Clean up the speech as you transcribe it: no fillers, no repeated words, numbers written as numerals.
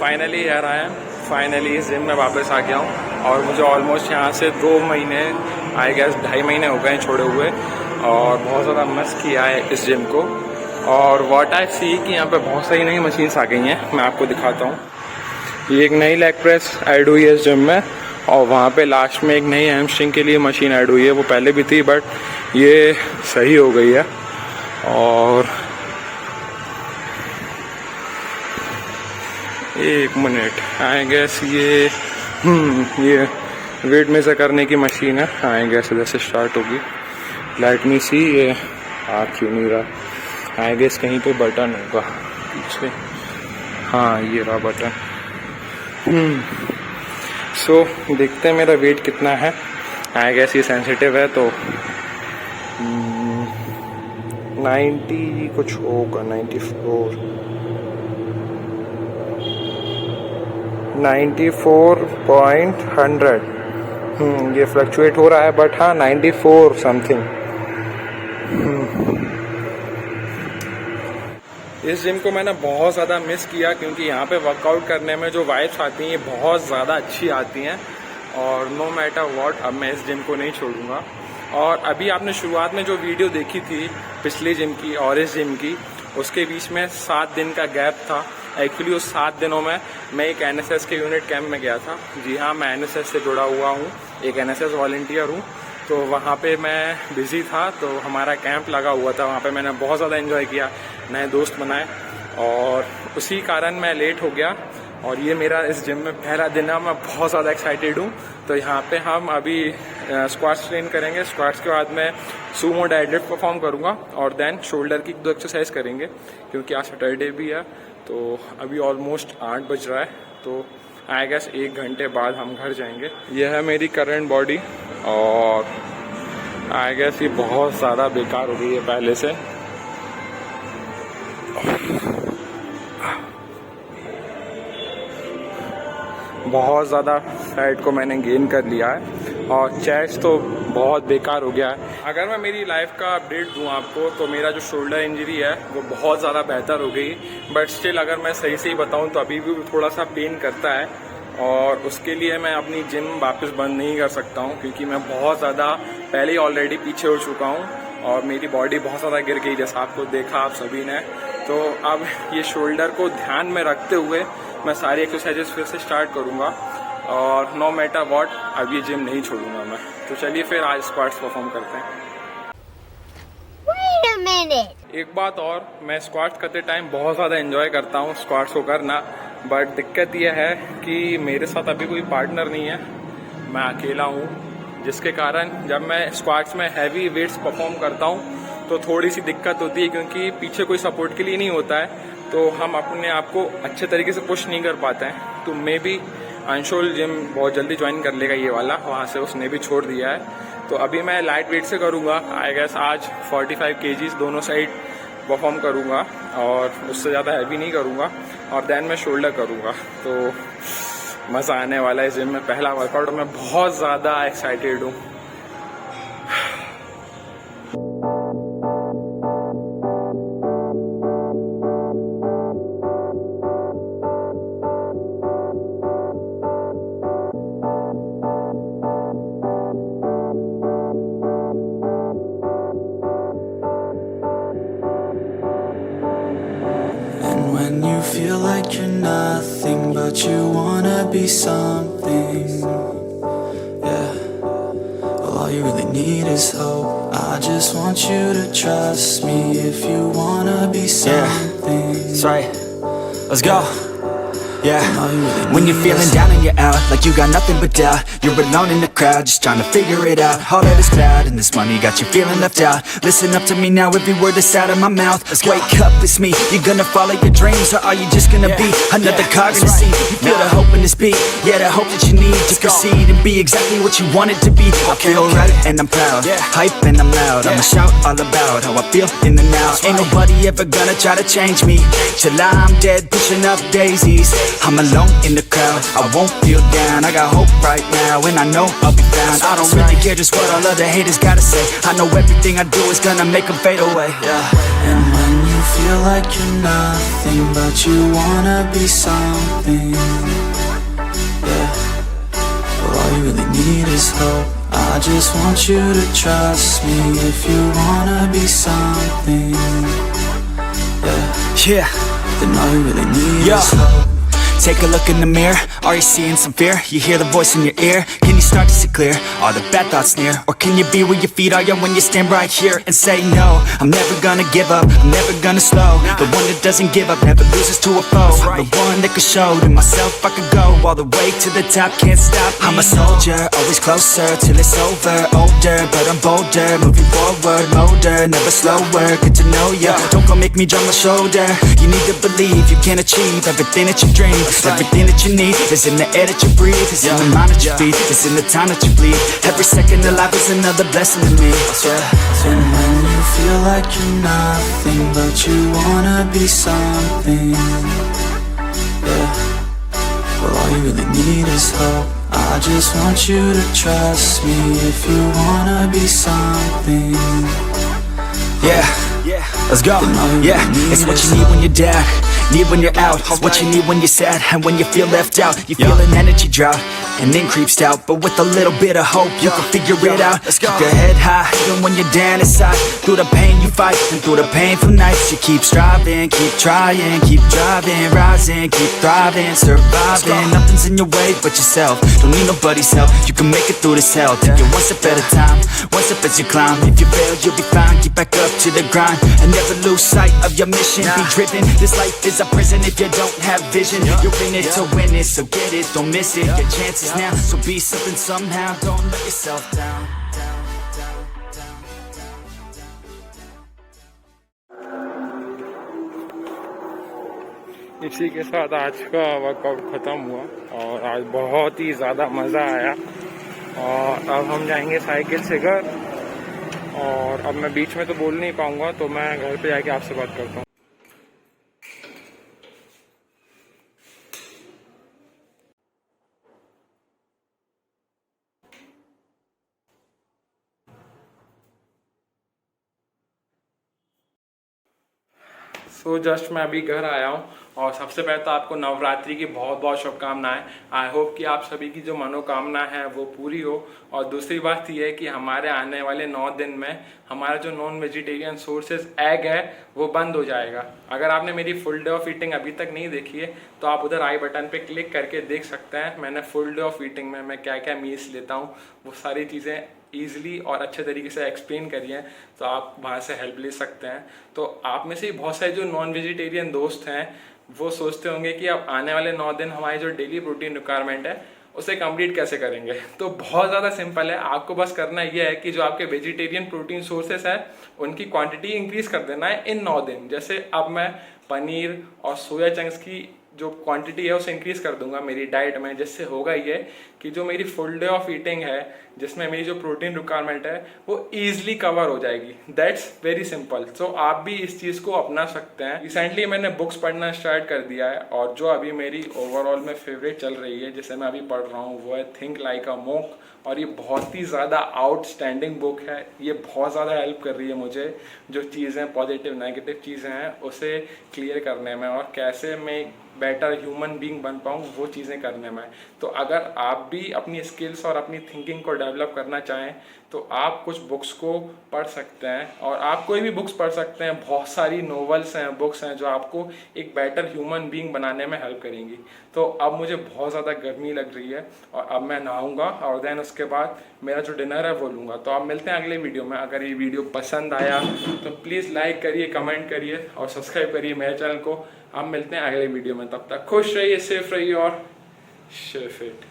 Finally यार आया, finally इस जिम में वापस आ गया हूँ और मुझे ऑलमोस्ट यहाँ से 2 महीने आई गेस 2.5 महीने हो गए छोड़े हुए और बहुत ज़्यादा मिस किया है इस जिम को। और व्हाट आई सी कि यहाँ पे बहुत सारी नई मशीन्स आ गई हैं, मैं आपको दिखाता हूँ। ये एक नई लेग प्रेस ऐड हुई है इस जिम में और वहाँ पे लास्ट में एक नई हैमस्ट्रिंग के लिए मशीन ऐड हुई है, वो पहले भी थी बट ये सही हो गई है। और एक मिनट आई गेस ये वेट मेजर करने की मशीन है, आई गेस इधर से स्टार्ट होगी। लेट मी सी, ये आ क्यों नहीं रहा, आई गेस कहीं पे बटन होगा पीछे, हाँ ये रहा बटन। सो देखते हैं मेरा वेट कितना है। आई गेस ये सेंसिटिव है तो 90 कुछ होगा, 94.100। ये फ्लक्चुएट हो रहा है बट हाँ 94 समथिंग। इस जिम को मैंने बहुत ज़्यादा मिस किया क्योंकि यहाँ पे वर्कआउट करने में जो वाइब्स आती हैं ये बहुत ज़्यादा अच्छी आती हैं और नो मैटर व्हाट अब मैं इस जिम को नहीं छोड़ूंगा। और अभी आपने शुरुआत में जो वीडियो देखी थी पिछले जिम की और इस जिम की, उसके बीच में 7 दिन का गैप था। एक्चुअली उस 7 दिनों में मैं एक एनएसएस के यूनिट कैंप में गया था। जी हाँ, मैं एनएसएस से जुड़ा हुआ हूँ, एक एनएसएस वॉलंटियर हूँ। तो वहाँ पे मैं बिज़ी था तो हमारा कैंप लगा हुआ था, वहाँ पे मैंने बहुत ज़्यादा एंजॉय किया, नए दोस्त बनाए और उसी कारण मैं लेट हो गया। और ये मेरा इस जिम में पहला दिन है, मैं बहुत ज़्यादा एक्साइटेड हूँ। तो यहाँ पे हम अभी स्क्वाट्स ट्रेन करेंगे, स्क्वाट्स के बाद मैं सूमो डेडलिफ्ट परफॉर्म करूँगा और देन शोल्डर की 2 एक्सरसाइज करेंगे क्योंकि आज सैटरडे भी है। तो अभी ऑलमोस्ट 8 बज रहा है तो आई गेस 1 घंटे बाद हम घर जाएंगे। यह है मेरी करंट बॉडी और आई गेस ये बहुत ज़्यादा बेकार हो गई है पहले से। बहुत ज़्यादा फैट को मैंने गेन कर लिया है और चेस्ट तो बहुत बेकार हो गया है। अगर मैं मेरी लाइफ का अपडेट दूं आपको तो मेरा जो शोल्डर इंजरी है वो बहुत ज़्यादा बेहतर हो गई, बट स्टिल अगर मैं सही से ही बताऊं तो अभी भी थोड़ा सा पेन करता है और उसके लिए मैं अपनी जिम वापस बंद नहीं कर सकता हूं क्योंकि मैं बहुत ज़्यादा पहले ही ऑलरेडी पीछे हो चुका हूं और मेरी बॉडी बहुत ज़्यादा गिर गई, जैसा आपको देखा आप सभी ने। तो अब ये शोल्डर को ध्यान में रखते हुए मैं सारी एक्सरसाइजेस फिर से स्टार्ट करूँगा और नो मैटर व्हाट अब ये जिम नहीं छोड़ूंगा मैं। तो चलिए फिर आज स्क्वाट्स परफॉर्म करते हैं। Wait a minute. एक बात और, मैं स्क्वाट्स करते टाइम बहुत ज़्यादा एंजॉय करता हूँ स्क्वाट्स को करना, बट दिक्कत यह है कि मेरे साथ अभी कोई पार्टनर नहीं है, मैं अकेला हूँ, जिसके कारण जब मैं स्क्वाट्स में हैवी वेट्स परफॉर्म करता हूँ तो थोड़ी सी दिक्कत होती है क्योंकि पीछे कोई सपोर्ट के लिए नहीं होता है तो हम अपने आप को अच्छे तरीके से पुश नहीं कर पाते हैं। तो मे बी अंशुल जिम बहुत जल्दी ज्वाइन कर लेगा ये वाला, वहाँ से उसने भी छोड़ दिया है। तो अभी मैं लाइट वेट से करूँगा, आई गेस आज 45 kgs दोनों साइड परफॉर्म करूँगा और उससे ज़्यादा हैवी नहीं करूँगा और देन मैं शोल्डर करूँगा। तो मज़ा आने वाला है जिम में, पहला वर्कआउट, मैं बहुत ज़्यादा एक्साइटेड हूँ। When you feel like you're nothing but you wanna be something, yeah, well all you really need is hope. I just want you to trust me if you wanna be something. Yeah, that's right, let's go. Yeah, when you're feeling down and you're out, like you got nothing but doubt, you're alone in the crowd, just trying to figure it out. All of this cloud and this money got you feeling left out. Listen up to me now, every word that's out of my mouth. Wake up, it's me, you're gonna follow your dreams, or are you just gonna be another cog in the scene? You feel the hope in this speak. Yeah, the hope that you need to proceed and be exactly what you wanted to be. I feel right and I'm proud, hype and I'm loud. I'ma shout all about how I feel in the now. Ain't nobody ever gonna try to change me till I'm dead, pushing up daisies. I'm alone in the crowd, I won't feel down. I got hope right now and I know I'll be found. I don't really care just what all other haters gotta say. I know everything I do is gonna make them fade away. And when you feel like you're nothing but you wanna be something, yeah, well all you really need is hope. I just want you to trust me if you wanna be something, yeah, then all you really need is hope. Take a look in the mirror, are you seeing some fear? You hear the voice in your ear, can you start to see clear? Are the bad thoughts near? Or can you be where your feet are, yeah, when you stand right here and say no? I'm never gonna give up, I'm never gonna slow. The one that doesn't give up, never loses to a foe. The one that could show to myself I could go all the way to the top, can't stop me. I'm a soldier, always closer till it's over. Older, but I'm bolder, moving forward, motor, never slower. Good to know ya, don't go make me drop my shoulder. You need to believe you can achieve everything that you dream. Everything that you need is in the air that you breathe. It's in the mind that you feed, it's in the time that you bleed. Every second of life is another blessing to me. And when you feel like you're nothing but you wanna be something, yeah, well all you really need is hope. I just want you to trust me if you wanna be something, yeah, let's go. Yeah, it's what you need when you're down, need when you're out. It's what you need when you're sad and when you feel left out. You feel an energy drought and then creeps out, but with a little bit of hope you can figure it out. Keep your head high even when you're down inside. Through the pain you fight and through the painful nights you keep striving, keep trying, keep driving, rising, keep thriving, surviving. Nothing's in your way but yourself, don't need nobody's help. You can make it through this hell, take it one step at a time, one step as you climb. If you fail you'll be fine, get back up to the grind and never lose sight of your mission. Be driven, this life is a prison if you don't have vision. You're in it to win it, so get it, don't miss it. Your chances now, so be something somehow. Don't let yourself down. इसी के साथ आज का workout ख़त्म हुआ और आज बहुत ही ज़्यादा मज़ा आया। और अब हम जाएंगे साइकिल से घर। और अब मैं बीच में तो बोल नहीं पाऊँगा, तो मैं घर पे जाके आपसे बात करता हूँ। सो जस्ट मैं अभी घर आया हूँ और सबसे पहले तो आपको नवरात्रि की बहुत बहुत शुभकामनाएं। आई होप कि आप सभी की जो मनोकामना है वो पूरी हो। और दूसरी बात यह है कि हमारे आने वाले 9 दिन में हमारा जो नॉन वेजिटेरियन सोर्सेज एग है वो बंद हो जाएगा। अगर आपने मेरी फुल डे ऑफ ईटिंग अभी तक नहीं देखी है तो आप उधर आई बटन पे क्लिक करके देख सकते हैं। मैंने फुल डे ऑफ ईटिंग में मैं क्या क्या मील्स लेता हूँ वो सारी चीज़ें ईजिली और अच्छे तरीके से एक्सप्लेन करी है, तो आप वहाँ से हेल्प ले सकते हैं। तो आप में से बहुत सारे जो नॉन वेजिटेरियन दोस्त हैं वो सोचते होंगे कि अब आने वाले 9 दिन हमारी जो डेली प्रोटीन रिक्वायरमेंट है उसे कंप्लीट कैसे करेंगे। तो बहुत ज़्यादा सिंपल है, आपको बस करना यह है कि जो आपके वेजिटेरियन प्रोटीन सोर्सेस हैं उनकी क्वांटिटी इंक्रीज़ कर देना है इन 9 दिन। जैसे अब मैं पनीर और सोया चंक्स की जो क्वांटिटी है उसे इंक्रीज़ कर दूंगा मेरी डाइट में, जिससे होगा ये कि जो मेरी फुल डे ऑफ ईटिंग है जिसमें मेरी जो प्रोटीन रिक्वायरमेंट है वो ईजिली कवर हो जाएगी। That's very simple. सो आप भी इस चीज़ को अपना सकते हैं। रिसेंटली मैंने बुक्स पढ़ना स्टार्ट कर दिया है और जो अभी मेरी ओवरऑल में फेवरेट चल रही है जिसे मैं अभी पढ़ रहा हूँ वो है थिंक लाइक अ मोंक। और ये बहुत ही ज़्यादा आउटस्टैंडिंग बुक है। ये बहुत ज़्यादा हेल्प कर रही है मुझे जो चीज़ें पॉजिटिव नेगेटिव चीज़ें हैं उसे क्लियर करने में और कैसे मैं बेटर ह्यूमन बीइंग बन पाऊँ वो चीज़ें करने में। तो अगर आप भी अपनी स्किल्स और अपनी थिंकिंग को डेवलप करना चाहें तो आप कुछ बुक्स को पढ़ सकते हैं और आप कोई भी बुक्स पढ़ सकते हैं। बहुत सारी नॉवेल्स हैं, बुक्स हैं जो आपको एक बेटर ह्यूमन बीइंग बनाने में हेल्प करेंगी। तो अब मुझे बहुत ज़्यादा गर्मी लग रही है और अब मैं नहाऊंगा और देन उसके बाद मेरा जो डिनर है वो लूँगा। तो आप मिलते हैं अगले वीडियो में। अगर ये वीडियो पसंद आया तो प्लीज़ लाइक करिए, कमेंट करिए और सब्सक्राइब करिए मेरे चैनल को। आप मिलते हैं अगले वीडियो में, तब तक खुश रहिए, सेफ रहिए और शेयर फिट।